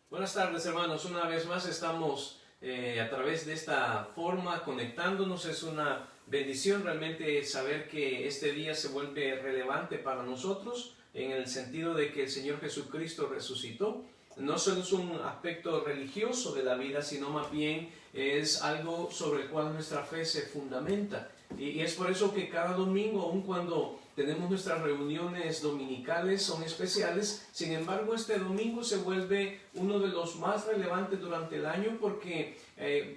Buenas tardes, hermanos. Una vez más estamos a través de esta forma conectándonos. Es una bendición realmente saber que este día se vuelve relevante para nosotros en el sentido de que el Señor Jesucristo resucitó. No solo es un aspecto religioso de la vida, sino más bien es algo sobre el cual nuestra fe se fundamenta. Y es por eso que cada domingo, aun cuando tenemos nuestras reuniones dominicales, son especiales. Sin embargo, este domingo se vuelve uno de los más relevantes durante el año porque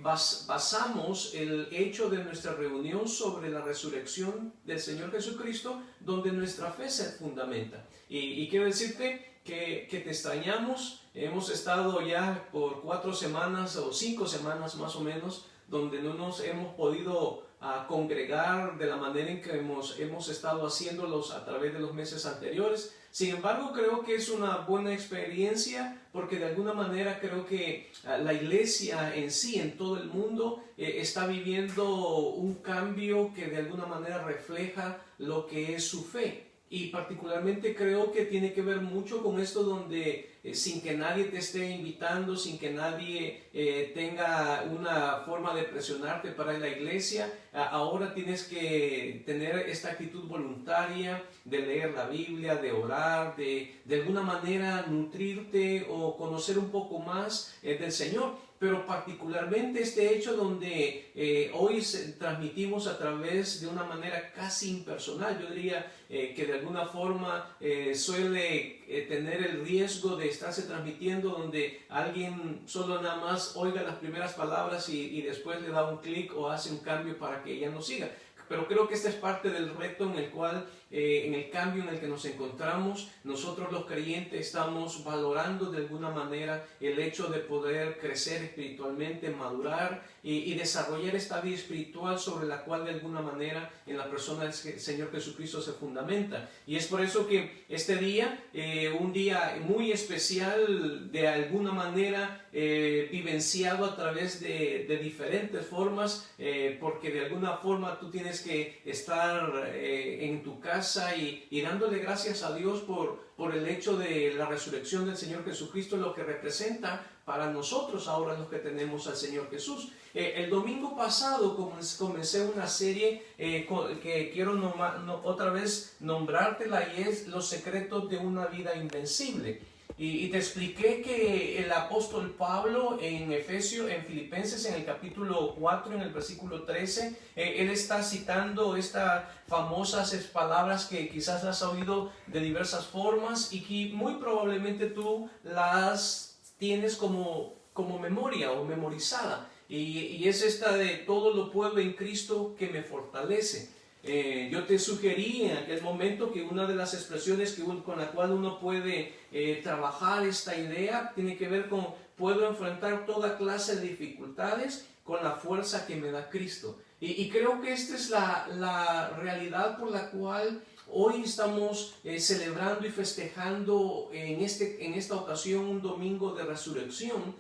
basamos el hecho de nuestra reunión sobre la resurrección del Señor Jesucristo, donde nuestra fe se fundamenta. Y quiero decirte que te extrañamos. Hemos estado ya por 4 semanas o 5 semanas más o menos, donde no nos hemos podido congregar de la manera en que hemos estado haciéndolos a través de los meses anteriores. Sin embargo, creo que es una buena experiencia porque de alguna manera creo que la iglesia en sí, en todo el mundo, está viviendo un cambio que de alguna manera refleja lo que es su fe. Y particularmente creo que tiene que ver mucho con esto donde sin que nadie te esté invitando, sin que nadie tenga una forma de presionarte para ir a la iglesia, ahora tienes que tener esta actitud voluntaria de leer la Biblia, de orar, de alguna manera nutrirte o conocer un poco más del Señor. Pero particularmente este hecho donde hoy transmitimos a través de una manera casi impersonal, yo diría que de alguna forma suele tener el riesgo de estarse transmitiendo donde alguien solo nada más oiga las primeras palabras y después le da un clic o hace un cambio para que ella nos siga. Pero creo que esta es parte del reto en el cual, en el cambio en el que nos encontramos, nosotros los creyentes estamos valorando de alguna manera el hecho de poder crecer espiritualmente, madurar y desarrollar esta vida espiritual sobre la cual de alguna manera en la persona del Señor Jesucristo se fundamenta. Y es por eso que este día, un día muy especial, de alguna manera vivenciado a través de diferentes formas, porque de alguna forma tú tienes que estar en tu casa y dándole gracias a Dios por el hecho de la resurrección del Señor Jesucristo, lo que representa para nosotros ahora los que tenemos al Señor Jesús. El domingo pasado comencé una serie que quiero otra vez nombrártela, y es Los secretos de una vida invencible. Y te expliqué que el apóstol Pablo en Filipenses, en el capítulo 4, en el versículo 13, él está citando estas famosas palabras que quizás las has oído de diversas formas y que muy probablemente tú las tienes como memoria o memorizada. Y es esta de: todo lo puedo en Cristo que me fortalece. Yo te sugerí en aquel momento que una de las expresiones con la cual uno puede trabajar esta idea tiene que ver con: puedo enfrentar toda clase de dificultades con la fuerza que me da Cristo. Y creo que esta es la realidad por la cual hoy estamos celebrando y festejando en esta ocasión un domingo de resurrección,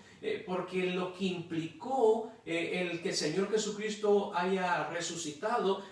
porque lo que implicó el que el Señor Jesucristo haya resucitado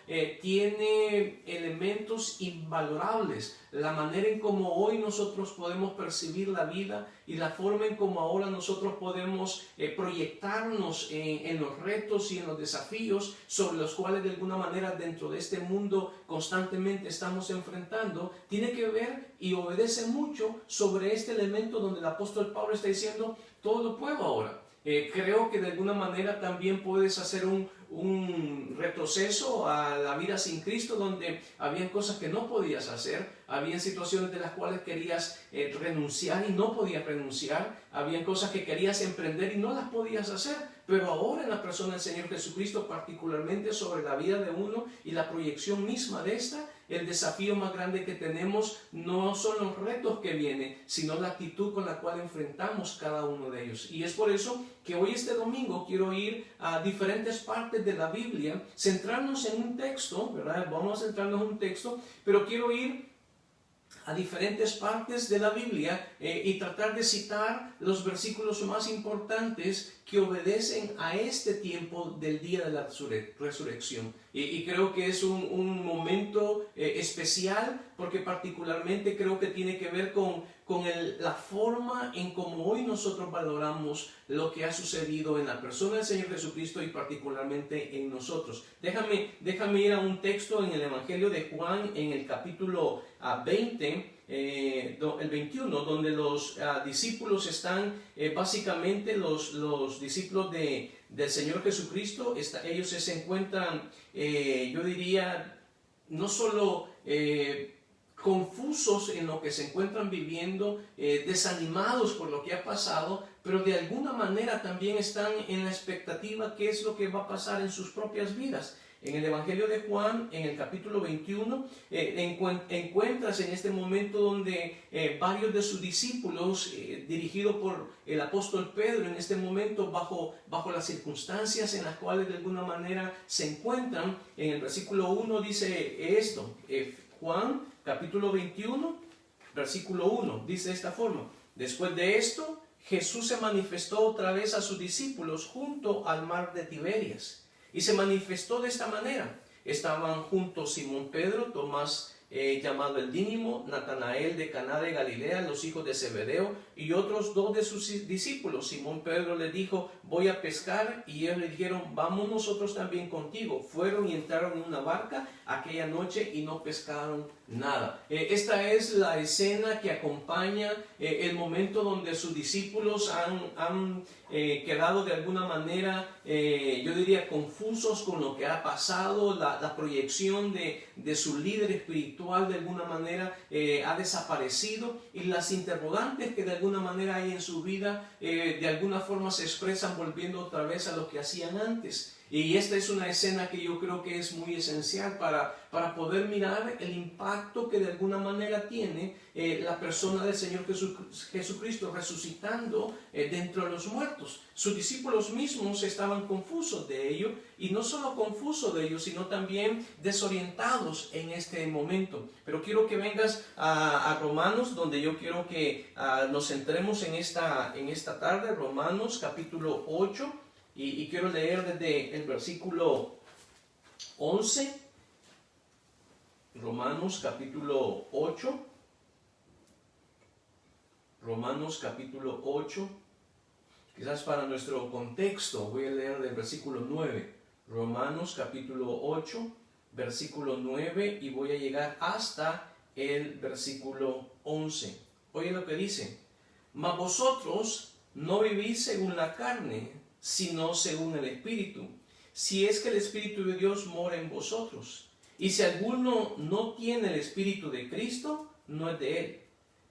tiene elementos invalorables. La manera en cómo hoy nosotros podemos percibir la vida y la forma en cómo ahora nosotros podemos proyectarnos en los retos y en los desafíos sobre los cuales de alguna manera dentro de este mundo constantemente estamos enfrentando, tiene que ver y obedece mucho sobre este elemento donde el apóstol Pablo está diciendo: todo lo puedo ahora. Creo que de alguna manera también puedes hacer un retroceso a la vida sin Cristo, donde habían cosas que no podías hacer, habían situaciones de las cuales querías renunciar y no podías renunciar, habían cosas que querías emprender y no las podías hacer, pero ahora en la persona del Señor Jesucristo, particularmente sobre la vida de uno y la proyección misma de esta, el desafío más grande que tenemos no son los retos que vienen, sino la actitud con la cual enfrentamos cada uno de ellos. Y es por eso que hoy, este domingo, quiero ir a diferentes partes de la Biblia, centrarnos en un texto, ¿verdad? Vamos a centrarnos en un texto, pero quiero ir a diferentes partes de la Biblia y tratar de citar los versículos más importantes que obedecen a este tiempo del día de la resurrección. Y creo que es un momento especial, porque particularmente creo que tiene que ver con con la forma en como hoy nosotros valoramos lo que ha sucedido en la persona del Señor Jesucristo y particularmente en nosotros. Déjame ir a un texto en el Evangelio de Juan, en el capítulo 20, el 21, donde los discípulos están, básicamente los discípulos del Señor Jesucristo, ellos se encuentran, yo diría, no solo confusos en lo que se encuentran viviendo, desanimados por lo que ha pasado, pero de alguna manera también están en la expectativa qué es lo que va a pasar en sus propias vidas. En el Evangelio de Juan, en el capítulo 21, encuentras en este momento donde varios de sus discípulos, dirigidos por el apóstol Pedro, en este momento bajo las circunstancias en las cuales de alguna manera se encuentran, en el versículo 1 dice esto, Juan capítulo 21, versículo 1, dice de esta forma: después de esto, Jesús se manifestó otra vez a sus discípulos junto al mar de Tiberias. Y se manifestó de esta manera. Estaban juntos Simón Pedro, Tomás llamado el Dídimo, Natanael de Caná de Galilea, los hijos de Zebedeo, y otros dos de sus discípulos. Simón Pedro les dijo: voy a pescar, y ellos le dijeron: vamos nosotros también contigo. Fueron y entraron en una barca aquella noche y no pescaron nada. Esta es la escena que acompaña el momento donde sus discípulos han quedado de alguna manera, yo diría, confusos con lo que ha pasado. La proyección de su líder espiritual de alguna manera ha desaparecido, y las interrogantes que de alguna manera hay en su vida de alguna forma se expresan volviendo otra vez a lo que hacían antes. Y esta es una escena que yo creo que es muy esencial para poder mirar el impacto que de alguna manera tiene la persona del Señor Jesucristo resucitando dentro de los muertos. Sus discípulos mismos estaban confusos de ello, y no solo confusos de ello, sino también desorientados en este momento. Pero quiero que vengas a Romanos, donde yo quiero que nos centremos en esta tarde. Romanos capítulo 8. Y quiero leer desde el versículo 11, Romanos capítulo 8, Romanos capítulo 8, quizás para nuestro contexto voy a leer del versículo 9, Romanos capítulo 8, versículo 9, y voy a llegar hasta el versículo 11. Oye lo que dice: mas vosotros no vivís según la carne, sino según el Espíritu, si es que el Espíritu de Dios mora en vosotros. Y si alguno no tiene el Espíritu de Cristo, no es de él.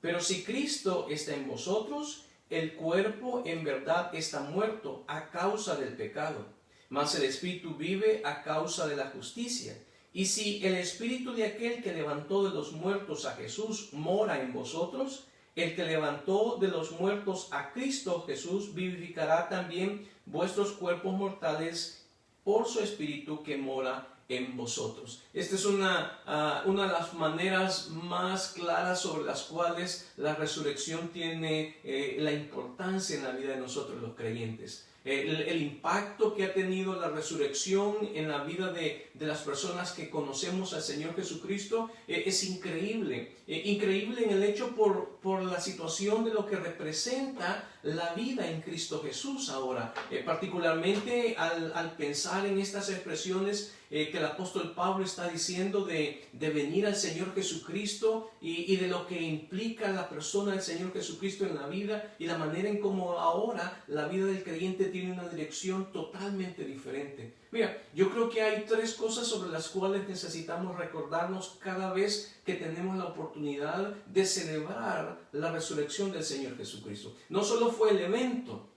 Pero si Cristo está en vosotros, el cuerpo en verdad está muerto a causa del pecado, mas el Espíritu vive a causa de la justicia. Y si el Espíritu de aquel que levantó de los muertos a Jesús mora en vosotros, el que levantó de los muertos a Cristo Jesús vivificará también vuestros cuerpos mortales por su Espíritu que mora en vosotros. Esta es una de las maneras más claras sobre las cuales la resurrección tiene la importancia en la vida de nosotros los creyentes. El impacto que ha tenido la resurrección en la vida de las personas que conocemos al Señor Jesucristo es increíble. Increíble en el hecho por la situación de lo que representa la vida en Cristo Jesús ahora. Particularmente al pensar en estas expresiones que el apóstol Pablo está diciendo de venir al Señor Jesucristo y de lo que implica la persona del Señor Jesucristo en la vida, y la manera en cómo ahora la vida del creyente tiene una dirección totalmente diferente. Mira, yo creo que hay tres cosas sobre las cuales necesitamos recordarnos cada vez que tenemos la oportunidad de celebrar la resurrección del Señor Jesucristo. No solo fue el evento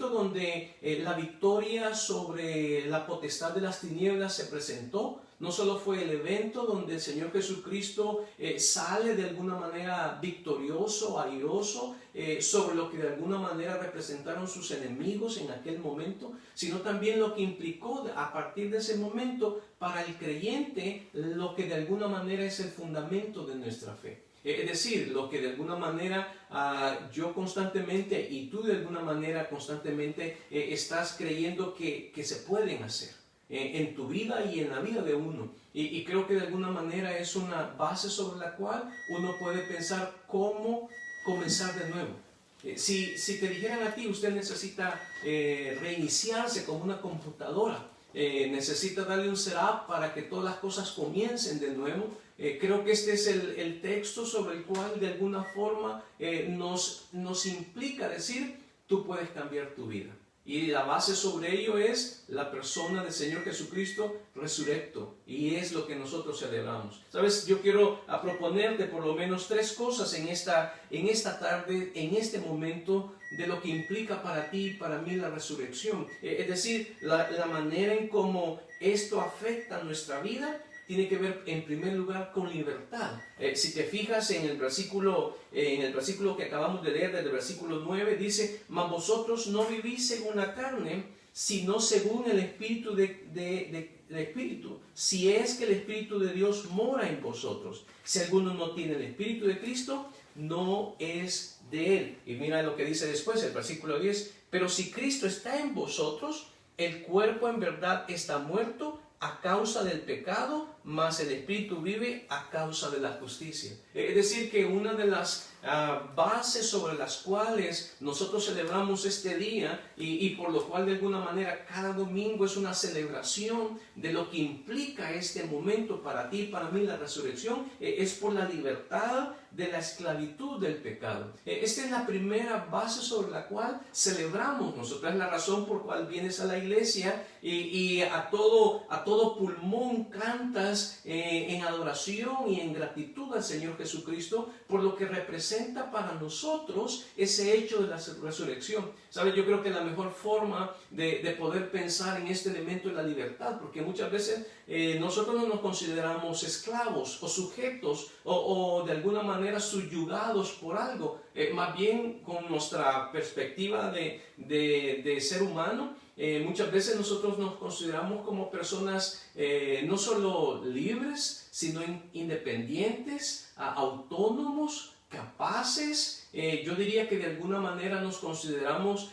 donde la victoria sobre la potestad de las tinieblas se presentó. No solo fue el evento donde el Señor Jesucristo sale de alguna manera victorioso, airoso, sobre lo que de alguna manera representaron sus enemigos en aquel momento, sino también lo que implicó a partir de ese momento para el creyente lo que de alguna manera es el fundamento de nuestra fe. Es decir, lo que de alguna manera yo constantemente y tú de alguna manera constantemente estás creyendo que se pueden hacer. en tu vida y en la vida de uno. Y creo que de alguna manera es una base sobre la cual uno puede pensar cómo comenzar de nuevo. Si te dijeran a ti, usted necesita reiniciarse como una computadora, necesita darle un setup para que todas las cosas comiencen de nuevo. Creo que este es el texto sobre el cual de alguna forma nos implica decir, tú puedes cambiar tu vida. Y la base sobre ello es la persona del Señor Jesucristo resurrecto. Y es lo que nosotros celebramos. ¿Sabes? Yo quiero proponerte por lo menos 3 cosas en esta tarde, en este momento, de lo que implica para ti y para mí la resurrección. Es decir, la manera en cómo esto afecta nuestra vida tiene que ver en primer lugar con libertad. Si te fijas en el versículo que acabamos de leer, del versículo 9, dice, mas vosotros no vivís según la carne, sino según el Espíritu del Espíritu. Si es que el Espíritu de Dios mora en vosotros. Si alguno no tiene el Espíritu de Cristo, no es de él. Y mira lo que dice después, el versículo 10, pero si Cristo está en vosotros, el cuerpo en verdad está muerto a causa del pecado, mas el Espíritu vive a causa de la justicia. Es decir, que una de las bases sobre las cuales nosotros celebramos este día y por lo cual de alguna manera cada domingo es una celebración de lo que implica este momento para ti y para mí, la resurrección, es por la libertad de la esclavitud del pecado. Esta es la primera base sobre la cual celebramos nosotros. Es la razón por la cual vienes a la iglesia y a todo pulmón cantas en adoración y en gratitud al Señor Jesucristo por lo que representa para nosotros ese hecho de la resurrección. ¿Sabes? Yo creo que la mejor forma de poder pensar en este elemento es la libertad, porque muchas veces nosotros no nos consideramos esclavos o sujetos o de alguna manera subyugados por algo. Más bien con nuestra perspectiva de ser humano, muchas veces nosotros nos consideramos como personas no solo libres, sino independientes, autónomos, capaces. Yo diría que de alguna manera nos consideramos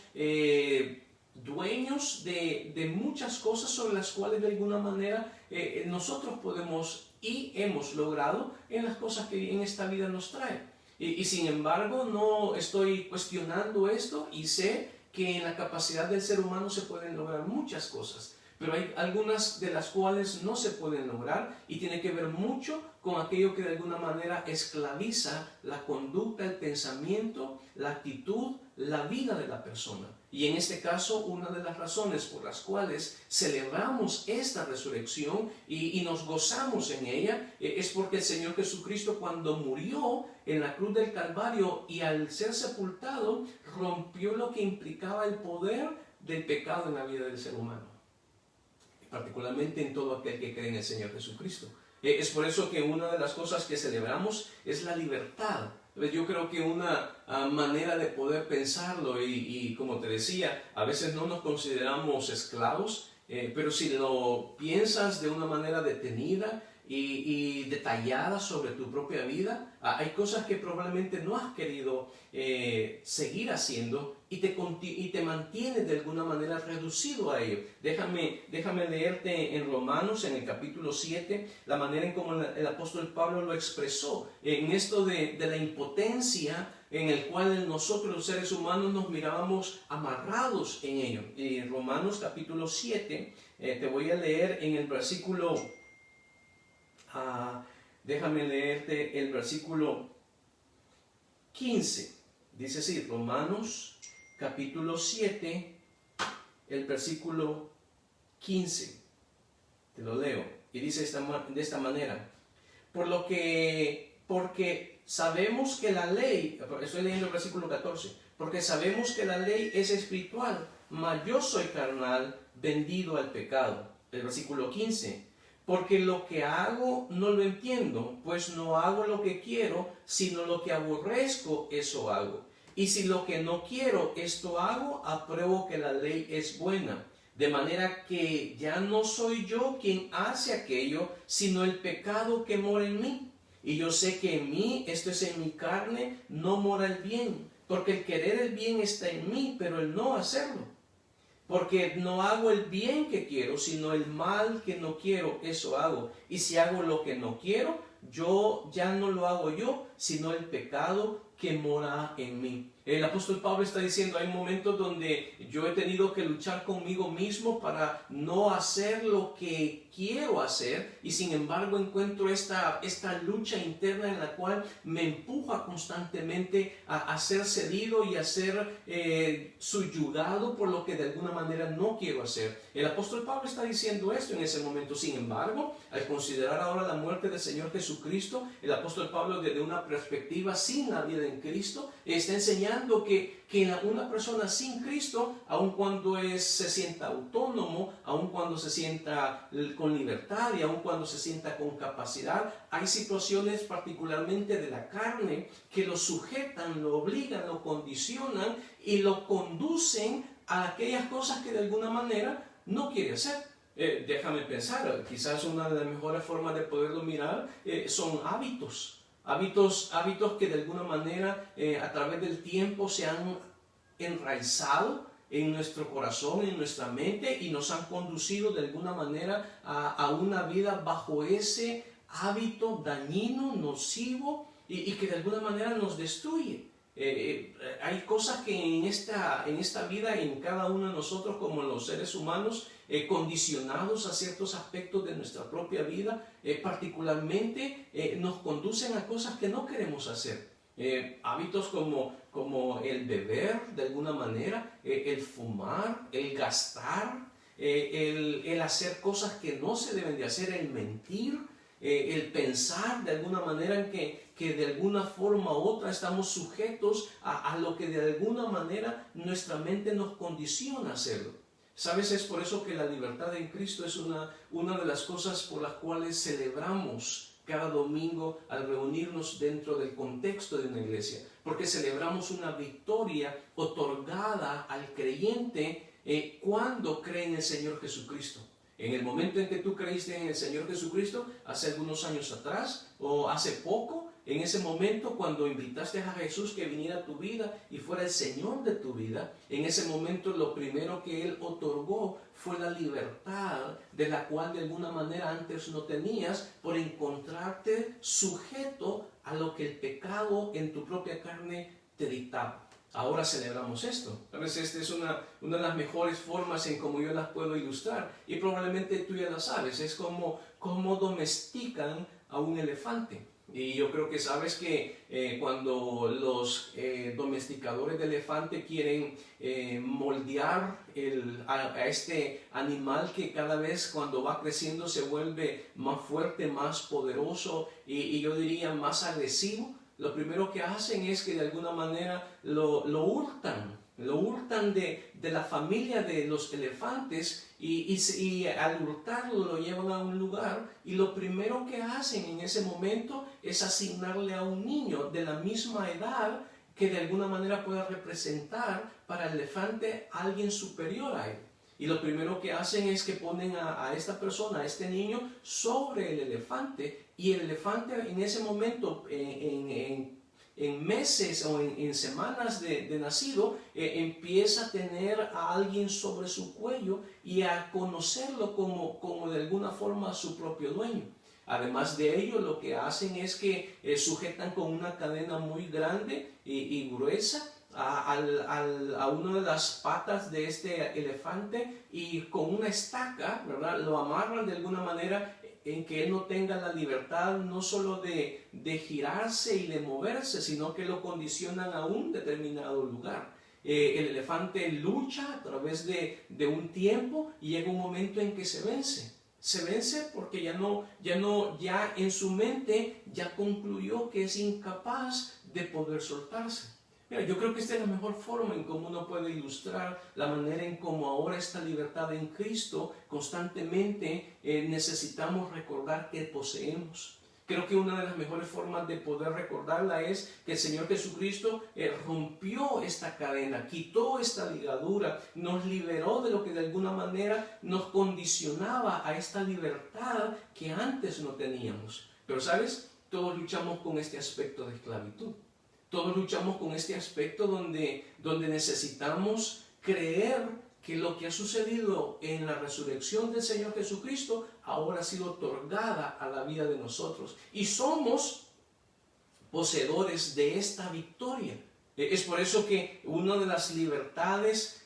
dueños de muchas cosas sobre las cuales de alguna manera nosotros podemos y hemos logrado en las cosas que en esta vida nos trae. Y sin embargo no estoy cuestionando esto y sé que en la capacidad del ser humano se pueden lograr muchas cosas, pero hay algunas de las cuales no se pueden lograr y tiene que ver mucho con aquello que de alguna manera esclaviza la conducta, el pensamiento, la actitud, la vida de la persona. Y en este caso, una de las razones por las cuales celebramos esta resurrección y nos gozamos en ella es porque el Señor Jesucristo, cuando murió en la cruz del Calvario y al ser sepultado, rompió lo que implicaba el poder del pecado en la vida del ser humano, particularmente en todo aquel que cree en el Señor Jesucristo. Es por eso que una de las cosas que celebramos es la libertad. Yo creo que una manera de poder pensarlo, y como te decía, a veces no nos consideramos esclavos, pero si lo piensas de una manera detenida y detallada sobre tu propia vida, hay cosas que probablemente no has querido seguir haciendo y te mantienes de alguna manera reducido a ello. Déjame leerte en Romanos, en el capítulo 7, la manera en cómo el apóstol Pablo lo expresó, en esto de la impotencia en el cual nosotros los seres humanos nos mirábamos amarrados en ello. En Romanos capítulo 7, te voy a leer en el versículo... déjame leerte el versículo 15. Dice así, Romanos capítulo 7, el versículo 15. Te lo leo. Y dice de esta manera. Porque sabemos que la ley, estoy leyendo el versículo 14, porque sabemos que la ley es espiritual, mas yo soy carnal, vendido al pecado. El versículo 15. Porque lo que hago no lo entiendo, pues no hago lo que quiero, sino lo que aborrezco, eso hago. Y si lo que no quiero, esto hago, apruebo que la ley es buena. De manera que ya no soy yo quien hace aquello, sino el pecado que mora en mí. Y yo sé que en mí, esto es en mi carne, no mora el bien, porque el querer el bien está en mí, pero el no hacerlo. Porque no hago el bien que quiero, sino el mal que no quiero, eso hago. Y si hago lo que no quiero, yo ya no lo hago yo, sino el pecado que mora en mí. El apóstol Pablo está diciendo, hay momentos donde yo he tenido que luchar conmigo mismo para no hacer lo que quiero hacer, y sin embargo encuentro esta lucha interna en la cual me empuja constantemente a ser cedido y a ser subyugado por lo que de alguna manera no quiero hacer. El apóstol Pablo está diciendo esto en ese momento. Sin embargo, al considerar ahora la muerte del Señor Jesucristo, el apóstol Pablo, desde una perspectiva sin la vida en Cristo, está enseñando que una persona sin Cristo, aun cuando se sienta autónomo, aun cuando se sienta con libertad y aun cuando se sienta con capacidad, hay situaciones particularmente de la carne que lo sujetan, lo obligan, lo condicionan y lo conducen a aquellas cosas que de alguna manera no quiere hacer. Déjame pensar, quizás una de las mejores formas de poderlo mirar son hábitos. Hábitos que de alguna manera a través del tiempo se han enraizado en nuestro corazón, en nuestra mente, y nos han conducido de alguna manera a una vida bajo ese hábito dañino, nocivo y que de alguna manera nos destruye. Hay cosas que en esta vida, en cada uno de nosotros como los seres humanos, condicionados a ciertos aspectos de nuestra propia vida, particularmente nos conducen a cosas que no queremos hacer. Hábitos como el beber de alguna manera, el fumar, el gastar, el hacer cosas que no se deben de hacer, el mentir, el pensar de alguna manera en que de alguna forma u otra estamos sujetos a lo que de alguna manera nuestra mente nos condiciona a hacerlo. ¿Sabes? Es por eso que la libertad en Cristo es una de las cosas por las cuales celebramos cada domingo al reunirnos dentro del contexto de una iglesia. Porque celebramos una victoria otorgada al creyente cuando cree en el Señor Jesucristo. En el momento en que tú creíste en el Señor Jesucristo, hace algunos años atrás o hace poco, en ese momento cuando invitaste a Jesús que viniera a tu vida y fuera el Señor de tu vida, en ese momento lo primero que Él otorgó fue la libertad de la cual de alguna manera antes no tenías, por encontrarte sujeto a lo que el pecado en tu propia carne te dictaba. Ahora celebramos esto. A veces esta es una de las mejores formas en cómo yo las puedo ilustrar, y probablemente tú ya la sabes. Es como domestican a un elefante. Y yo creo que sabes que cuando los domesticadores de elefante quieren moldear a este animal que cada vez cuando va creciendo se vuelve más fuerte, más poderoso y yo diría más agresivo, lo primero que hacen es que de alguna manera lo hurtan de la familia de los elefantes y al hurtarlo lo llevan a un lugar, y lo primero que hacen en ese momento es asignarle a un niño de la misma edad que de alguna manera pueda representar para el elefante a alguien superior a él. Y lo primero que hacen es que ponen a esta persona, a este niño, sobre el elefante, y el elefante en ese momento, en meses o en semanas de nacido, empieza a tener a alguien sobre su cuello y a conocerlo como de alguna forma su propio dueño. Además de ello, lo que hacen es que sujetan con una cadena muy grande y gruesa a una de las patas de este elefante, y con una estaca, ¿verdad?, lo amarran de alguna manera en que él no tenga la libertad no solo de girarse y de moverse, sino que lo condicionan a un determinado lugar. El elefante lucha a través de un tiempo y llega un momento en que se vence. Se vence porque ya en su mente ya concluyó que es incapaz de poder soltarse. Mira, yo creo que esta es la mejor forma en cómo uno puede ilustrar la manera en cómo ahora esta libertad en Cristo constantemente necesitamos recordar que poseemos. Creo que una de las mejores formas de poder recordarla es que el Señor Jesucristo rompió esta cadena, quitó esta ligadura, nos liberó de lo que de alguna manera nos condicionaba a esta libertad que antes no teníamos. Pero ¿sabes? Todos luchamos con este aspecto de esclavitud. Todos luchamos con este aspecto donde necesitamos creer que lo que ha sucedido en la resurrección del Señor Jesucristo ahora ha sido otorgada a la vida de nosotros. Y somos poseedores de esta victoria. Es por eso que una de las libertades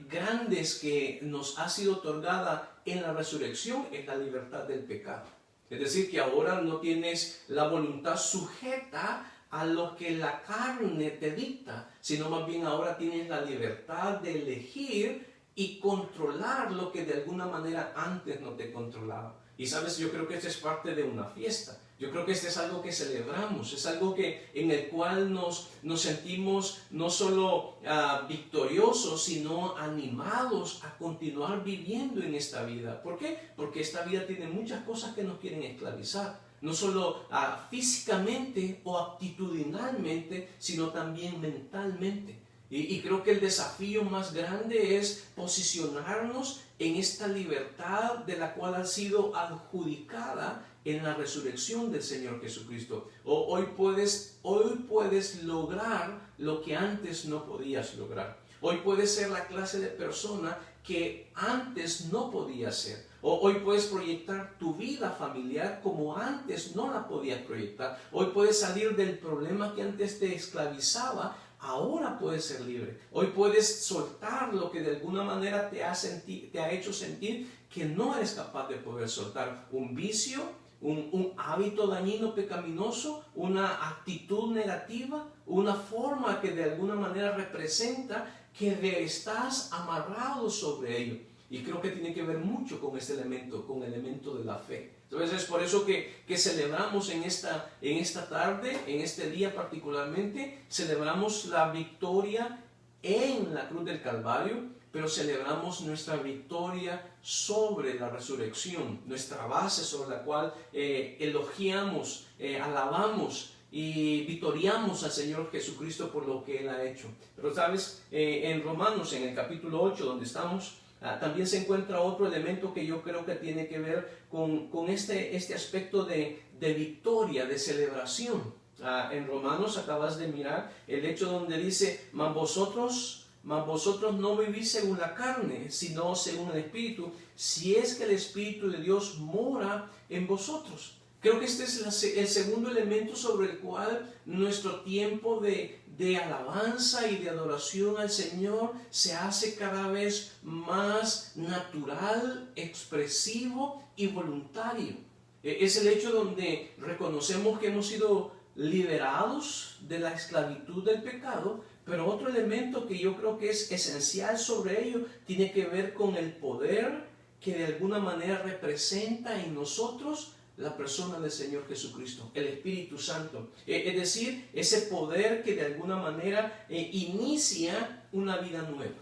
grandes que nos ha sido otorgada en la resurrección es la libertad del pecado. Es decir, que ahora no tienes la voluntad sujeta a lo que la carne te dicta, sino más bien ahora tienes la libertad de elegir y controlar lo que de alguna manera antes no te controlaba. Y sabes, yo creo que esta es parte de una fiesta. Yo creo que este es algo que celebramos, es algo en el cual nos sentimos no solo victoriosos, sino animados a continuar viviendo en esta vida. ¿Por qué? Porque esta vida tiene muchas cosas que nos quieren esclavizar. No solo físicamente o actitudinalmente, sino también mentalmente. Y creo que el desafío más grande es posicionarnos en esta libertad de la cual ha sido adjudicada en la resurrección del Señor Jesucristo. Hoy puedes lograr lo que antes no podías lograr. Hoy puedes ser la clase de persona que antes no podías ser. Hoy puedes proyectar tu vida familiar como antes no la podías proyectar. Hoy puedes salir del problema que antes te esclavizaba. Ahora puedes ser libre. Hoy puedes soltar lo que de alguna manera te ha hecho sentir que no eres capaz de poder soltar. Un vicio, un hábito dañino, pecaminoso, una actitud negativa, una forma que de alguna manera representa que estás amarrado sobre ello. Y creo que tiene que ver mucho con este elemento, con el elemento de la fe. Entonces es por eso que celebramos en esta tarde, en este día particularmente, celebramos la victoria en la cruz del Calvario, pero celebramos nuestra victoria sobre la resurrección, nuestra base sobre la cual elogiamos, alabamos y victoriamos al Señor Jesucristo por lo que Él ha hecho. Pero sabes, en Romanos, en el capítulo 8, donde estamos, también se encuentra otro elemento que yo creo que tiene que ver con este aspecto de victoria, de celebración. En Romanos acabas de mirar el hecho donde dice, mas vosotros no vivís según la carne, sino según el Espíritu, si es que el Espíritu de Dios mora en vosotros. Creo que este es el segundo elemento sobre el cual nuestro tiempo de alabanza y de adoración al Señor se hace cada vez más natural, expresivo y voluntario. Es el hecho donde reconocemos que hemos sido liberados de la esclavitud del pecado, pero otro elemento que yo creo que es esencial sobre ello tiene que ver con el poder que de alguna manera representa en nosotros la persona del Señor Jesucristo, el Espíritu Santo. Es decir, ese poder que de alguna manera inicia una vida nueva.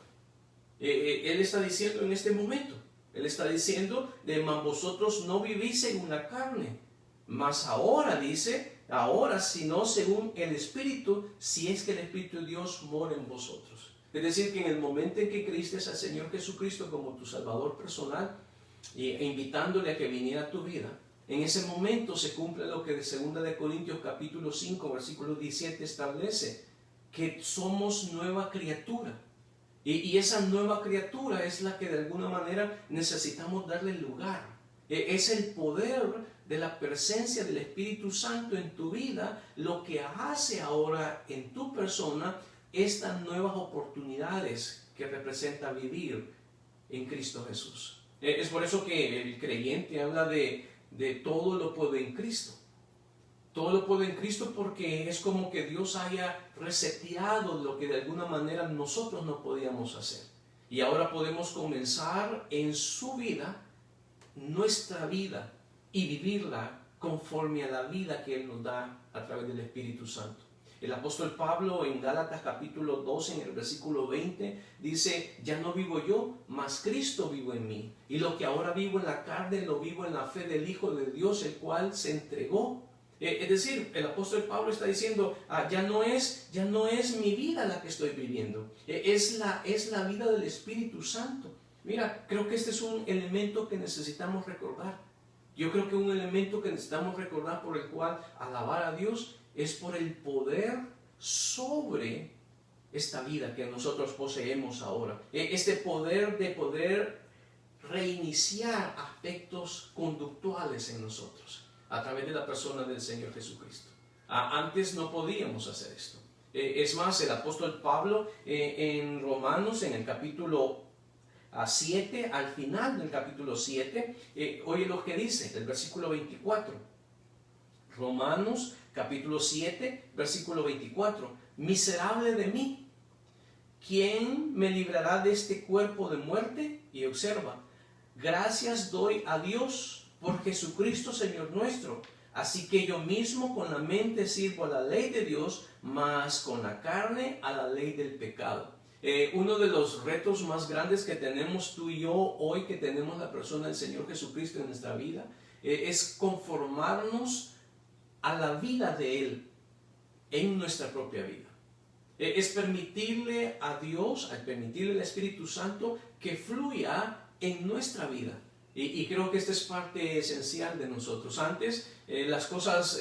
Él está diciendo en este momento, Él está diciendo, mas vosotros no vivís según la carne, mas ahora dice, ahora sino según el Espíritu, si es que el Espíritu de Dios mora en vosotros. Es decir, que en el momento en que creíste al Señor Jesucristo como tu Salvador personal, e invitándole a que viniera a tu vida, en ese momento se cumple lo que de 2 Corintios capítulo 5, versículo 17 establece, que somos nueva criatura. Y esa nueva criatura es la que de alguna manera necesitamos darle lugar. Es el poder de la presencia del Espíritu Santo en tu vida lo que hace ahora en tu persona estas nuevas oportunidades que representa vivir en Cristo Jesús. Es por eso que el creyente habla de todo lo puede en Cristo. Todo lo puede en Cristo porque es como que Dios haya reseteado lo que de alguna manera nosotros no podíamos hacer. Y ahora podemos comenzar en su vida, nuestra vida, y vivirla conforme a la vida que Él nos da a través del Espíritu Santo. El apóstol Pablo en Gálatas capítulo 12, en el versículo 20, dice, ya no vivo yo, mas Cristo vivo en mí. Y lo que ahora vivo en la carne, lo vivo en la fe del Hijo de Dios, el cual se entregó. Es decir, el apóstol Pablo está diciendo, ya no es mi vida la que estoy viviendo, es la vida del Espíritu Santo. Mira, creo que este es un elemento que necesitamos recordar. Yo creo que un elemento que necesitamos recordar por el cual alabar a Dios es por el poder sobre esta vida que nosotros poseemos ahora. Este poder de poder reiniciar aspectos conductuales en nosotros a través de la persona del Señor Jesucristo. Antes no podíamos hacer esto. Es más, el apóstol Pablo en Romanos, en el capítulo 7, al final del capítulo 7, oye lo que dice, el versículo 24. Romanos capítulo 7, versículo 24. Miserable de mí, ¿quién me librará de este cuerpo de muerte? Y observa, gracias doy a Dios por Jesucristo Señor nuestro. Así que yo mismo con la mente sirvo a la ley de Dios, mas con la carne a la ley del pecado. Uno de los retos más grandes que tenemos tú y yo hoy, que tenemos la persona del Señor Jesucristo en nuestra vida, es conformarnos a la vida de Él en nuestra propia vida. Es permitirle a Dios, al permitirle al Espíritu Santo que fluya en nuestra vida. Y creo que esta es parte esencial de nosotros. Antes las cosas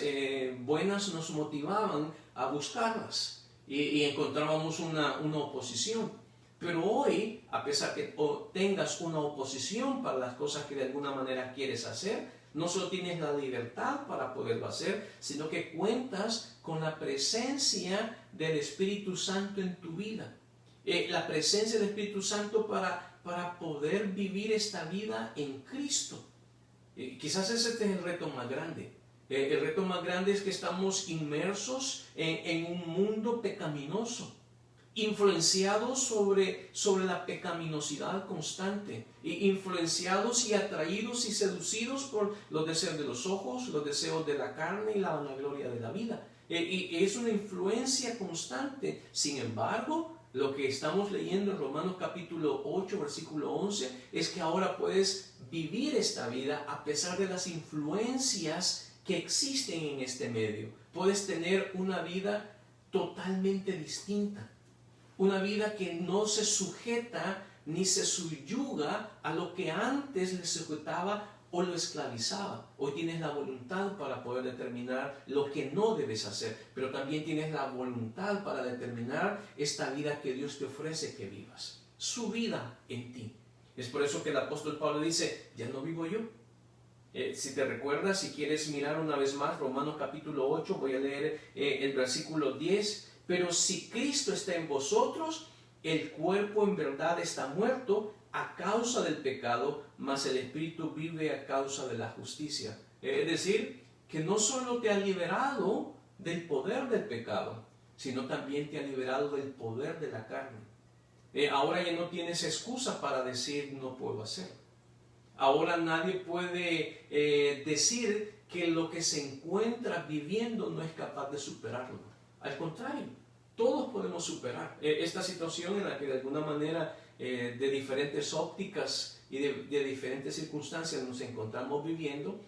buenas nos motivaban a buscarlas y encontrábamos una oposición. Pero hoy, a pesar que tengas una oposición para las cosas que de alguna manera quieres hacer, no solo tienes la libertad para poderlo hacer, sino que cuentas con la presencia del Espíritu Santo en tu vida. La presencia del Espíritu Santo para poder vivir esta vida en Cristo. Quizás ese es el reto más grande. El reto más grande es que estamos inmersos en un mundo pecaminoso, influenciados sobre la pecaminosidad constante, influenciados y atraídos y seducidos por los deseos de los ojos, los deseos de la carne y la vanagloria de la vida. Y es una influencia constante. Sin embargo, lo que estamos leyendo en Romanos capítulo 8, versículo 11, es que ahora puedes vivir esta vida a pesar de las influencias que existen en este medio. Puedes tener una vida totalmente distinta. Una vida que no se sujeta ni se subyuga a lo que antes le sujetaba o lo esclavizaba. Hoy tienes la voluntad para poder determinar lo que no debes hacer, pero también tienes la voluntad para determinar esta vida que Dios te ofrece que vivas. Su vida en ti. Es por eso que el apóstol Pablo dice, ya no vivo yo. Si te recuerdas, si quieres mirar una vez más, Romanos capítulo 8, voy a leer el versículo 10. Pero si Cristo está en vosotros, el cuerpo en verdad está muerto a causa del pecado, mas el Espíritu vive a causa de la justicia. Es decir, que no solo te ha liberado del poder del pecado, sino también te ha liberado del poder de la carne. Ahora ya no tienes excusa para decir no puedo hacerlo. Ahora nadie puede decir que lo que se encuentra viviendo no es capaz de superarlo. Al contrario, todos podemos superar esta situación en la que de alguna manera, de diferentes ópticas y de diferentes circunstancias nos encontramos viviendo,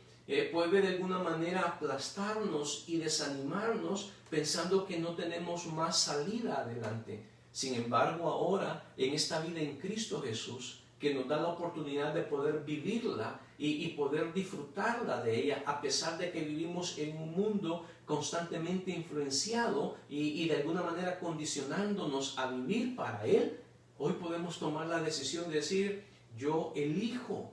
puede de alguna manera aplastarnos y desanimarnos pensando que no tenemos más salida adelante. Sin embargo, ahora, en esta vida en Cristo Jesús, que nos da la oportunidad de poder vivirla y poder disfrutarla de ella, a pesar de que vivimos en un mundo constantemente influenciado y de alguna manera condicionándonos a vivir para Él, hoy podemos tomar la decisión de decir, yo elijo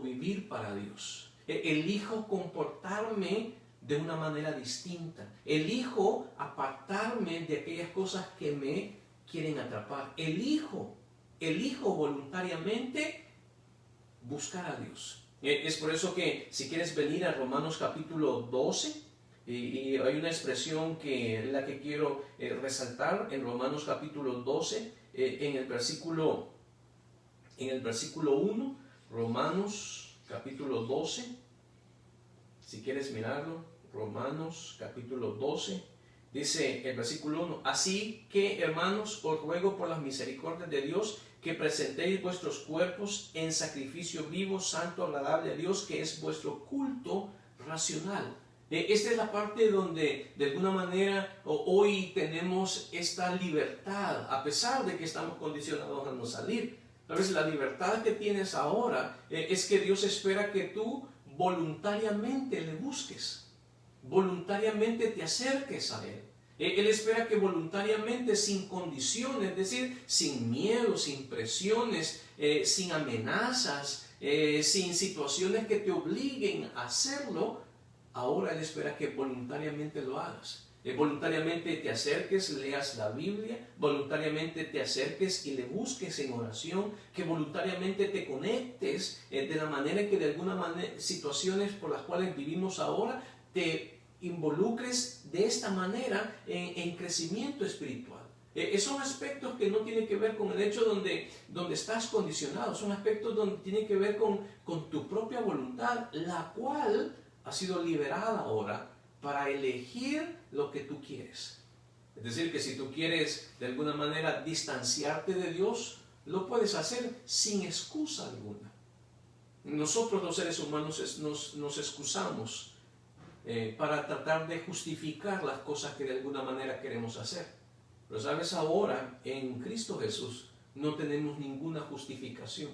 vivir para Dios, elijo comportarme de una manera distinta, elijo apartarme de aquellas cosas que me quieren atrapar, elijo voluntariamente buscar a Dios. Es por eso que si quieres venir a Romanos capítulo 12, y hay una expresión que es la que quiero resaltar en Romanos capítulo 12, en el versículo 1, Romanos capítulo 12, si quieres mirarlo, Romanos capítulo 12, dice el versículo 1, así que hermanos, os ruego por las misericordias de Dios que presentéis vuestros cuerpos en sacrificio vivo, santo, agradable a Dios, que es vuestro culto racional. Esta es la parte donde de alguna manera hoy tenemos esta libertad, a pesar de que estamos condicionados a no salir. ¿Sabes? La libertad que tienes ahora es que Dios espera que tú voluntariamente le busques, voluntariamente te acerques a Él. Él espera que voluntariamente, sin condiciones, es decir, sin miedo, sin presiones, sin amenazas, sin situaciones que te obliguen a hacerlo, ahora Él espera que voluntariamente lo hagas. Voluntariamente te acerques, leas la Biblia, voluntariamente te acerques y le busques en oración, que voluntariamente te conectes de la manera que de alguna manera, situaciones por las cuales vivimos ahora, te involucres de esta manera en crecimiento espiritual. Son aspectos que no tienen que ver con el hecho donde estás condicionado, son aspectos donde tienen que ver con tu propia voluntad, la cual ha sido liberada ahora para elegir lo que tú quieres. Es decir, que si tú quieres de alguna manera distanciarte de Dios, lo puedes hacer sin excusa alguna. Nosotros los seres humanos nos excusamos para tratar de justificar las cosas que de alguna manera queremos hacer. Pero sabes, ahora en Cristo Jesús no tenemos ninguna justificación.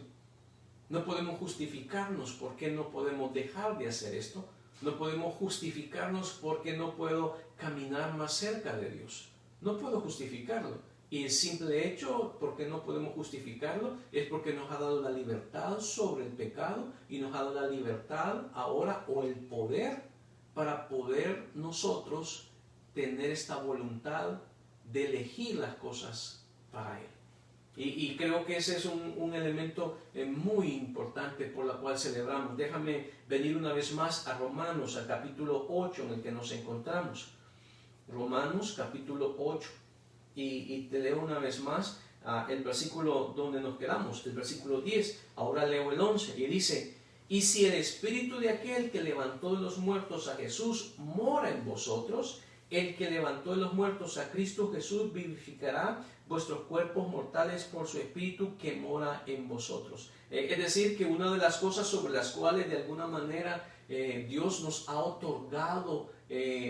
No podemos justificarnos por qué no podemos dejar de hacer esto. No podemos justificarnos porque no puedo caminar más cerca de Dios. No puedo justificarlo. Y el simple hecho, porque no podemos justificarlo, es porque nos ha dado la libertad sobre el pecado y nos ha dado la libertad ahora o el poder para poder nosotros tener esta voluntad de elegir las cosas para Él. Y creo que ese es un elemento muy importante por la cual celebramos. Déjame venir una vez más a Romanos, al capítulo 8 en el que nos encontramos. Romanos capítulo 8. Y te leo una vez más el versículo donde nos quedamos, el versículo 10. Ahora leo el 11 y dice: y si el espíritu de aquel que levantó de los muertos a Jesús mora en vosotros, el que levantó de los muertos a Cristo Jesús vivificará vuestros cuerpos mortales por su espíritu que mora en vosotros. Es decir, que una de las cosas sobre las cuales de alguna manera Dios nos ha otorgado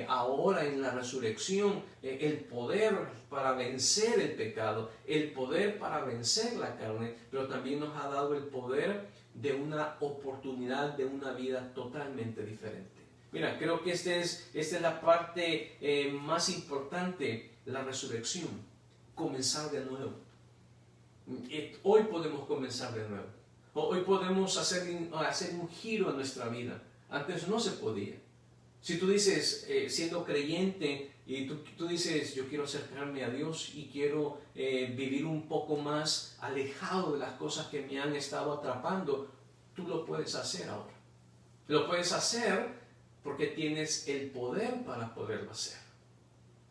ahora en la resurrección el poder para vencer el pecado, el poder para vencer la carne, pero también nos ha dado el poder de una oportunidad de una vida totalmente diferente. Mira, creo que esta es la parte más importante, la resurrección, comenzar de nuevo. Hoy podemos comenzar de nuevo. Hoy podemos hacer un giro en nuestra vida. Antes no se podía. Si tú dices, siendo creyente, y tú dices, yo quiero acercarme a Dios y quiero vivir un poco más alejado de las cosas que me han estado atrapando, tú lo puedes hacer ahora. Lo puedes hacer porque tienes el poder para poderlo hacer.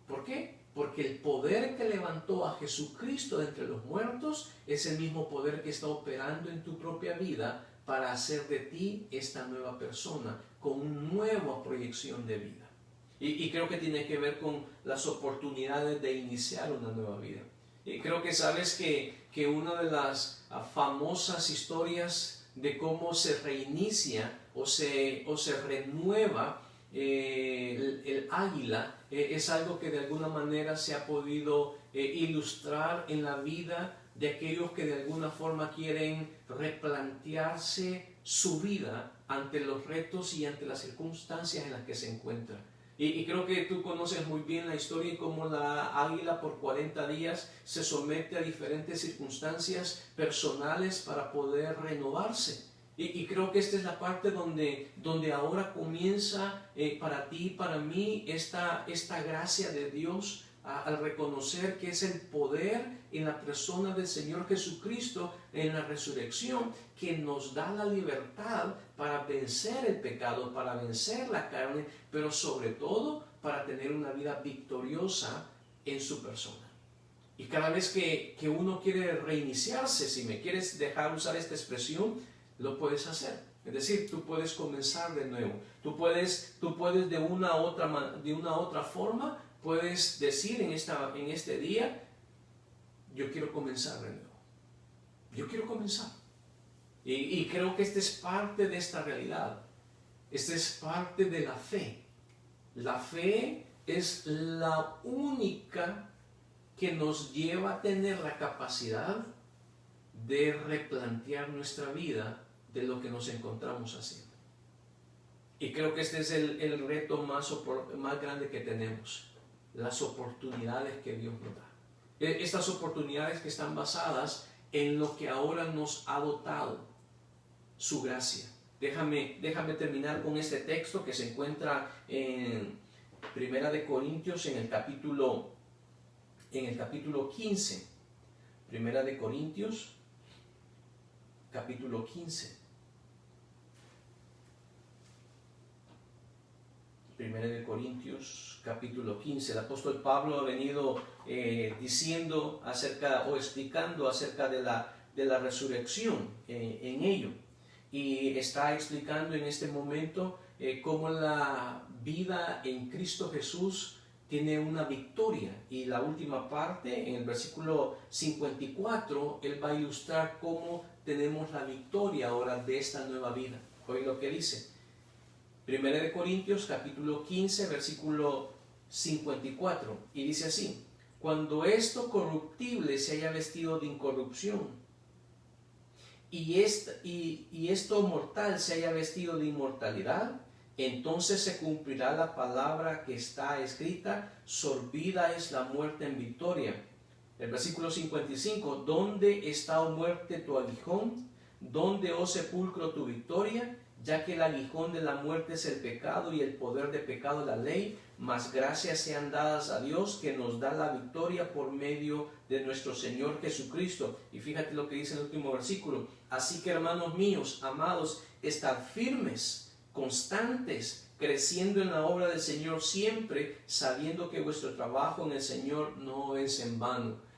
¿Por qué? Porque el poder que levantó a Jesucristo de entre los muertos es el mismo poder que está operando en tu propia vida para hacer de ti esta nueva persona con una nueva proyección de vida. Y creo que tiene que ver con las oportunidades de iniciar una nueva vida. Y creo que sabes que una de las famosas historias de cómo se reinicia o se renueva el águila es algo que de alguna manera se ha podido ilustrar en la vida de aquellos que de alguna forma quieren replantearse su vida ante los retos y ante las circunstancias en las que se encuentran. Y creo que tú conoces muy bien la historia y cómo la águila por 40 días se somete a diferentes circunstancias personales para poder renovarse. Y creo que esta es la parte donde ahora comienza para ti y para mí esta gracia de Dios al reconocer que es el poder en la persona del Señor Jesucristo en la resurrección que nos da la libertad para vencer el pecado, para vencer la carne, pero sobre todo para tener una vida victoriosa en su persona. Y cada vez que uno quiere reiniciarse, si me quieres dejar usar esta expresión, lo puedes hacer. Es decir, tú puedes comenzar de nuevo. Tú puedes de una u otra forma, puedes decir en este día, yo quiero comenzar de nuevo. Yo quiero comenzar. Y creo que esta es parte de esta realidad. Esta es parte de la fe. La fe es la única que nos lleva a tener la capacidad de replantear nuestra vida de lo que nos encontramos haciendo. Y creo que este es el reto más grande que tenemos. las oportunidades que Dios nos da. Estas oportunidades que están basadas en lo que ahora nos ha dotado, su gracia. Déjame terminar con este texto que se encuentra en Primera de Corintios en el capítulo 15. Primera de Corintios, capítulo 15. Primera de Corintios, capítulo 15. El apóstol Pablo ha venido diciendo acerca o explicando acerca de la resurrección en ello. Y está explicando en este momento cómo la vida en Cristo Jesús tiene una victoria. Y la última parte, en el versículo 54, él va a ilustrar cómo tenemos la victoria ahora de esta nueva vida. Oye lo que dice. Primera de Corintios, capítulo 15, versículo 54. Y dice así: cuando esto corruptible se haya vestido de incorrupción, y esto mortal se haya vestido de inmortalidad, entonces se cumplirá la palabra que está escrita: sorbida es la muerte en victoria. El versículo 55, ¿dónde está, oh muerte, tu aguijón? ¿Dónde, oh sepulcro, tu victoria? Ya que el aguijón de la muerte es el pecado y el poder de pecado la ley, mas gracias sean dadas a Dios que nos da la victoria por medio de nuestro Señor Jesucristo. Y fíjate lo que dice el último versículo: así que, hermanos míos, amados, estad firmes, constantes, creciendo en la obra del Señor siempre, sabiendo que vuestro trabajo en el Señor no es en vano.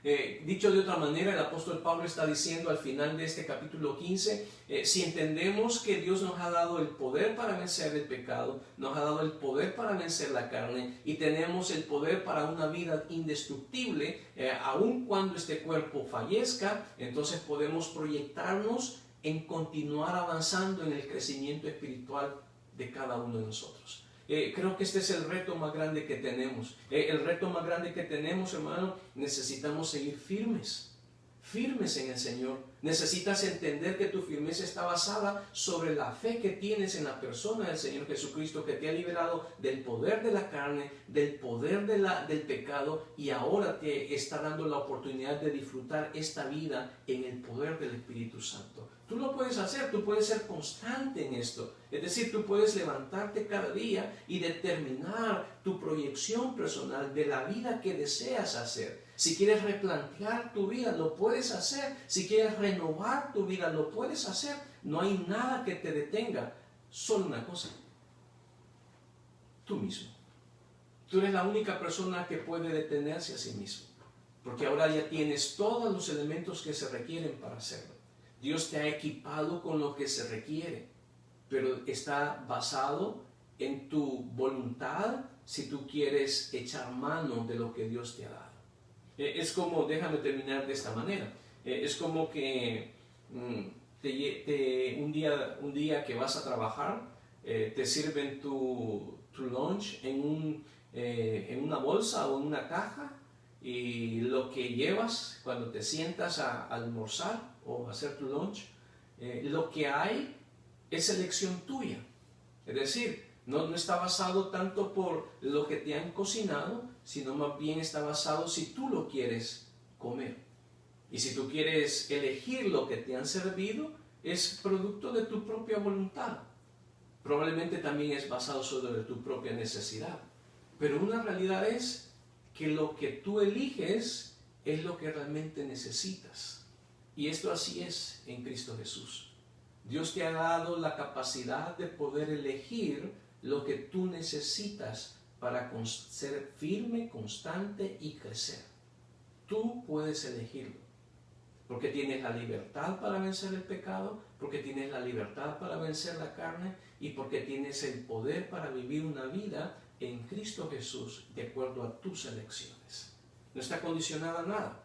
Dicho de otra manera, el apóstol Pablo está diciendo al final de este capítulo 15, si entendemos que Dios nos ha dado el poder para vencer el pecado, nos ha dado el poder para vencer la carne, y tenemos el poder para una vida indestructible, aun cuando este cuerpo fallezca, entonces podemos proyectarnos en continuar avanzando en el crecimiento espiritual de cada uno de nosotros. Creo que este es el reto más grande que tenemos. El reto más grande que tenemos, hermano, necesitamos seguir firmes en el Señor. Necesitas entender que tu firmeza está basada sobre la fe que tienes en la persona del Señor Jesucristo, que te ha liberado del poder de la carne, del poder del pecado, y ahora te está dando la oportunidad de disfrutar esta vida en el poder del Espíritu Santo. Tú lo puedes hacer, tú puedes ser constante en esto. Es decir, tú puedes levantarte cada día y determinar tu proyección personal de la vida que deseas hacer. Si quieres replantear tu vida, lo puedes hacer. Si quieres renovar tu vida, lo puedes hacer. No hay nada que te detenga. Solo una cosa: tú mismo. Tú eres la única persona que puede detenerse a sí mismo, porque ahora ya tienes todos los elementos que se requieren para hacerlo. Dios te ha equipado con lo que se requiere, pero está basado en tu voluntad si tú quieres echar mano de lo que Dios te ha dado. Es como, déjame terminar de esta manera, es como que un día que vas a trabajar, te sirven tu lunch en una bolsa o en una caja, y lo que llevas cuando te sientas a almorzar o hacer tu lunch, lo que hay es elección tuya. Es decir, no está basado tanto por lo que te han cocinado, sino más bien está basado si tú lo quieres comer. Y si tú quieres elegir lo que te han servido, es producto de tu propia voluntad. Probablemente también es basado sobre tu propia necesidad. Pero una realidad es que lo que tú eliges es lo que realmente necesitas. Y esto así es en Cristo Jesús. Dios te ha dado la capacidad de poder elegir lo que tú necesitas para ser firme, constante y crecer. Tú puedes elegirlo, porque tienes la libertad para vencer el pecado, porque tienes la libertad para vencer la carne, y porque tienes el poder para vivir una vida en Cristo Jesús de acuerdo a tus elecciones. No está condicionado a nada.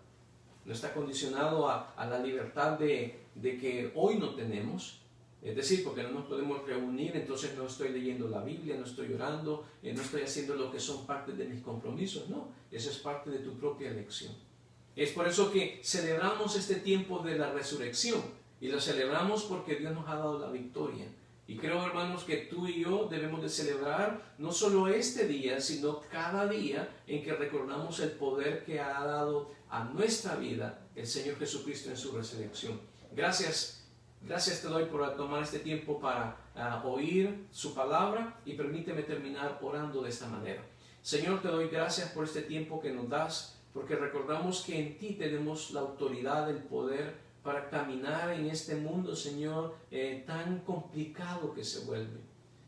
No está condicionado a la libertad de que hoy no tenemos. Es decir, porque no nos podemos reunir, entonces no estoy leyendo la Biblia, no estoy orando, no estoy haciendo lo que son parte de mis compromisos. No, eso es parte de tu propia elección. Es por eso que celebramos este tiempo de la resurrección, y lo celebramos porque Dios nos ha dado la victoria Y creo, hermanos, que tú y yo debemos de celebrar no solo este día, sino cada día en que recordamos el poder que ha dado a nuestra vida el Señor Jesucristo en su resurrección. Gracias te doy por tomar este tiempo para oír su palabra, y permíteme terminar orando de esta manera. Señor, te doy gracias por este tiempo que nos das, porque recordamos que en ti tenemos la autoridad, el poder para caminar en este mundo, Señor, tan complicado que se vuelve.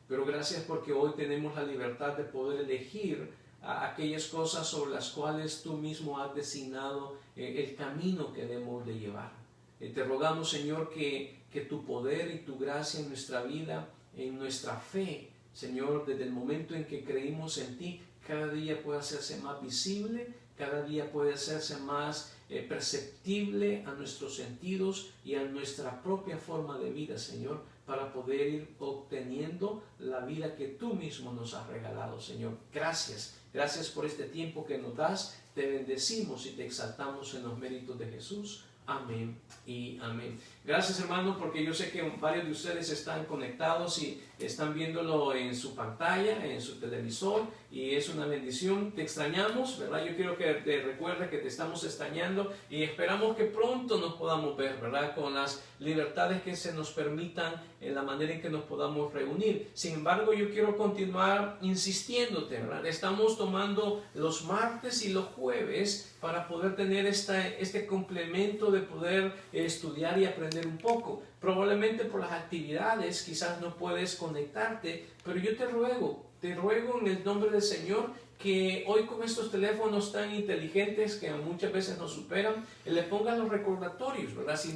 Pero gracias porque hoy tenemos la libertad de poder elegir aquellas cosas sobre las cuales tú mismo has designado el camino que debemos de llevar. Te rogamos, Señor, que tu poder y tu gracia en nuestra vida, en nuestra fe, Señor, desde el momento en que creímos en ti, cada día puede hacerse más visible, cada día puede hacerse más perceptible a nuestros sentidos y a nuestra propia forma de vida, Señor, para poder ir obteniendo la vida que tú mismo nos has regalado, Señor. Gracias por este tiempo que nos das. Te bendecimos y te exaltamos en los méritos de Jesús. Amén y amén. Gracias, hermano, porque yo sé que varios de ustedes están conectados y están viéndolo en su pantalla, en su televisor, y es una bendición. Te extrañamos, ¿verdad? Yo quiero que te recuerdes que te estamos extrañando y esperamos que pronto nos podamos ver, ¿verdad? Con las libertades que se nos permitan, en la manera en que nos podamos reunir. Sin embargo, yo quiero continuar insistiéndote, ¿verdad? Estamos tomando los martes y los jueves para poder tener este complemento de poder estudiar y aprender un poco. Probablemente por las actividades quizás no puedes conectarte, pero yo te ruego en el nombre del Señor que hoy, con estos teléfonos tan inteligentes que muchas veces nos superan, le pongan los recordatorios, ¿verdad? Si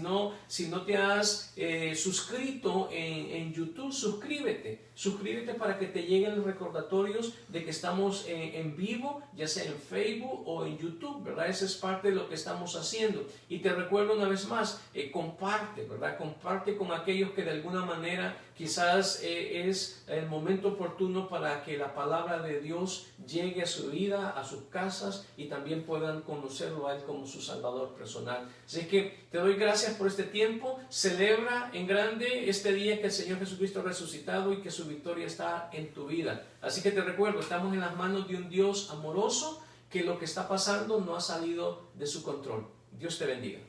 no te has suscrito en YouTube, suscríbete para que te lleguen los recordatorios de que estamos en vivo, ya sea en Facebook o en YouTube, ¿verdad? Esa es parte de lo que estamos haciendo. Y te recuerdo una vez más, comparte, ¿verdad? Comparte con aquellos que de alguna manera quizás es el momento oportuno para que la palabra de Dios llegue a su vida, a sus casas, y también puedan conocerlo a Él como su Salvador personal. Así que te doy gracias por este tiempo. Celebra en grande este día que el Señor Jesucristo ha resucitado y que su victoria está en tu vida. Así que te recuerdo, estamos en las manos de un Dios amoroso, que lo que está pasando no ha salido de su control. Dios te bendiga.